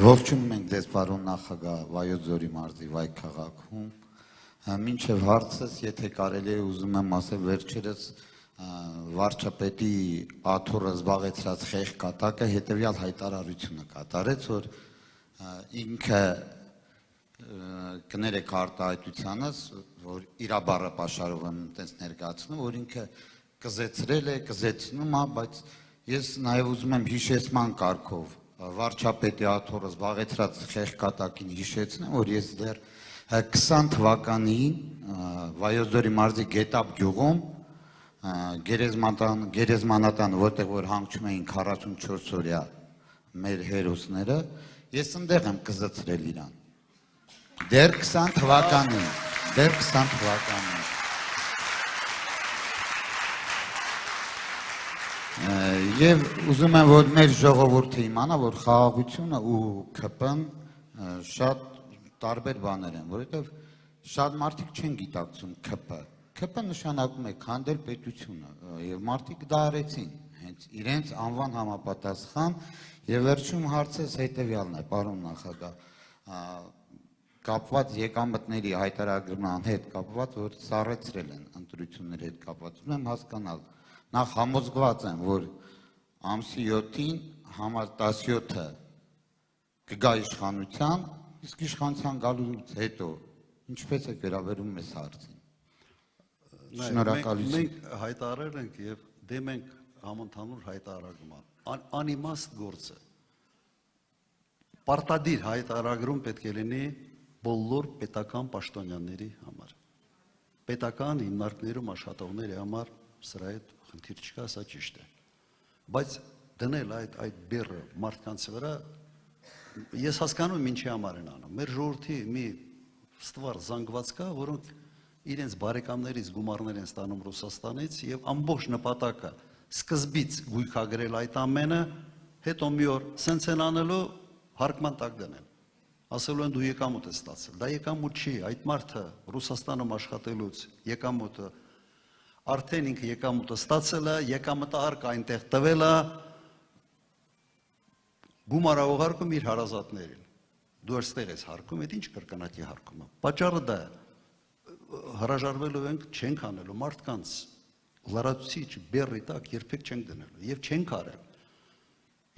Ողջունում ենք ձեզ պարոն նախագահ Վայոց ձորի մարզի Վայ քաղաքում։ Մինչև հարցս, եթե կարելի է ուզում եմ ասել վերջերս վարչապետի աթոռը զբաղեցրած խեղճ կատակը հետևյալ հայտարարությունը կատարեց, որ ինքը կներեք արտահայտությանս, որ իր բառը պաշարով եմ տես ներկայացնում, որ ինքը կզեցրել է, կզեցնում է, բայց ես նաև ուզում եմ հիշեցման կարգով վարչապետի աթոռը զբաղեցրած խեղճ կատակին հիշեցնեմ, որ ես դեռ 20 թվականին Վայոց ձորի մարզի Գետապ գյուղում գերեզմանատան, որտեղ որ հանգչում էին 44 օրյա մեր հերոսները, ես ընդեղ եմ կզցրել իրան։ Դեռ 20 թվականին, Եվ ուզում եմ, որ մեր ժողովուրդը իմանա, որ խաղաղությունը ու ՔՊ-ն շատ տարբեր բաներ են, որովհետև շատ մարդիկ չեն գիտակցում ՔՊ։ ՔՊ նշանակում է քանդել պետությունը, եւ մարդիկ դա արեցին, հենց իրենց անվան համապատասխան, եւ վերջում հարցս հետեւյալն է, պարոն նախագահ, կապված եկամտների հայտարարման հետ կապված, որ սառեցրել են ընտրությունների հետ կապված, ուզում եմ հասկանալ, նախ համոզված եմ, որ ամսի 7-ին համար 17-ը կգա իշխանության, իսկ իշխանության գալուց հետո ինչպես է վերաբերում մեզ հարցին։ Շնորհակալություն։ Մենք հայտարարել ենք եւ դեմ ենք համընդհանուր հայտարարման։ Անիմաստ գործը։ Պարտադիր հայտարարում պետք է լինի բոլոր պետական պաշտոնյաների համար։ Պետական հիմնարկներում աշխատողների համար սրա հետ խնդիր չկա, սա ճիշտ է։ Բայց դնել այդ բեռը մարդկանց վրա, ես հասկանում եմ ինչի համար են անում։ Մեր ժողովրդի մի ստվար զանգված կա, որոնք իրենց բարեկամներից գումարներ են ստանում Ռուսաստանից եւ ամբողջ նպատակը սկզբից գույքագրել այդ ամենը, հետո մի օր սենց են անելու հարկման տակ դնել։ Ասելու են դու եկամուտ ես ստացել։ Դա եկամուտ չի, այդ մարդը Ռուսաստանում աշխատելուց եկամուտը արդեն ինքը եկամուտը ստացել է, եկամտահարկը այնտեղ տվել է, գումար ուղարկում իր հարազատներին։ Դու այստեղ ես հարկում, այդ ինչ կրկնակի հարկում է։ Պատճառը դա է։ Հրաժարվելու ենք, չենք անելու մարդկանց լրացուցիչ բեռի տակ երբեք չենք դնելու եւ չենք արել։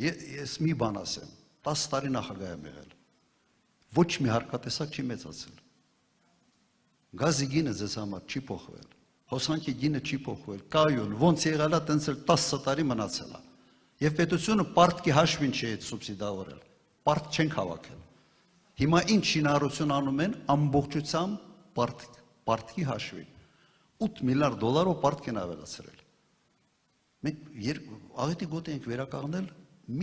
Ես մի բան ասեմ, 10 տարի նախագահ եմ եղել։ Ոչ մի հարկատեսակ չի մեծացել։ Գազի գինը ձեզ համար չի փոխվել։ Հոսանքի գինը չի փոխվել, կայուն, ոնց եղել է, տենց էլ 10 տարի մնացել է։ Եվ պետությունը պարտքի հաշվին չի այդ սուբսիդավորել, պարտ չենք հավաքել։ Հիմա ինչ շինարարություն անում են, ամբողջությամբ պարտքի հաշվին, 8 միլիարդ դոլարով պարտք են ավելացրել։ Մենք աղետի գոտի ենք վերականգնել,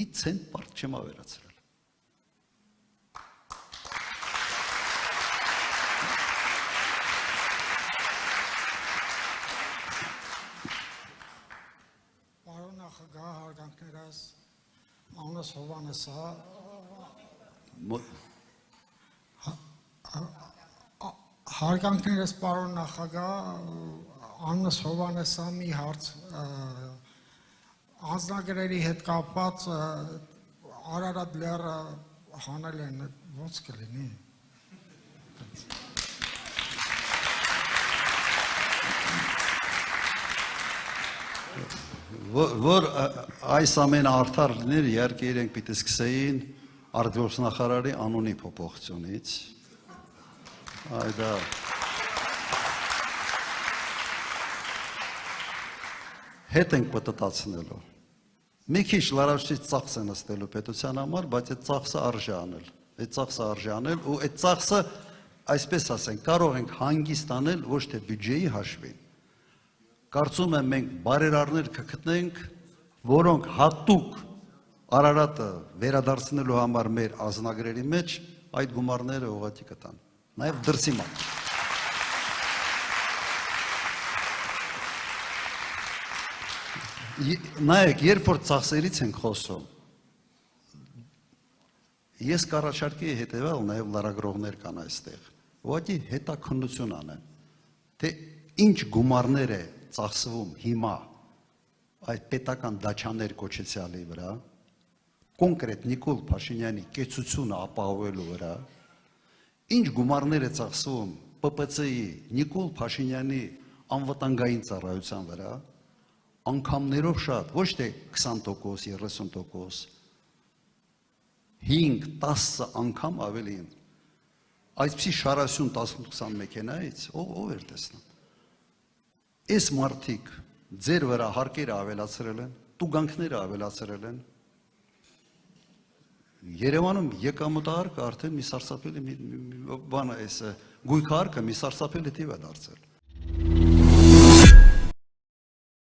մի ցենտ պարտ չեմ ավելացրել։ Նախագահ հարգանքներս Աննես Հովանեսը հարգանքներս պարոն նախագահ Աննես Հովանեսը մի հարց անձնագրերի հետ կապված Արարատ լեռը հանել են ոնց կլինի Որ այս ամենը արդար լիներ, իհարկե իրենք պիտի սկսեին արտգործնախարարի անունի փոփոխությունից։ Այդա հետ ենք պտտացնելու։ Մի քիչ լարաշից ծախս են ստելու պետության համար, բայց այդ ծախսը արժե անել։ Այդ ծախսը արժե անել ու այդ ծախսը, այսպես ասենք, կարող ենք հանգիստ անել ոչ թե բյուջեի հաշվին։ Կարծում եմ մենք բարերարներ կգտնենք, որոնք հատուկ Արարատը վերադարձնելու համար մեր ազնագրերի մեջ այդ գումարները ուղղակի կտան, նաև դրսի համար։ Նայեք, երբ որ ծախսերից ենք խոսում, ես կառաջարկեի հետևյալ, նաև լրագրողներ կան այստեղ, ուղղակի հետաքննություն անեն, թե ինչ գումարներ է ծախսվում հիմա այդ պետական դաչաներ կոչեցյալի վրա, կոնկրետ Նիկոլ Փաշինյանի կեցությունը ապահովելու վրա, ինչ գումարներ է ծախսում ՊՊՑ-ի Նիկոլ Փաշինյանի անվտանգային ծառայության վրա, անգամներով շատ, ոչ թե 20%, 30%, 5-10 անգամ ավելին, այսպիսի շարասյուն 18-20 մեքենայից, ով էր տեսնում։ Այս մարդիկ ձեր վրա հարկերը ավելացրել են, տուգանքները ավելացրել են, Երևանում եկամուտահարկը արդեն մի սարսափելի բան է, այս գույքահարկը մի սարսափելի թիվ է դարձել։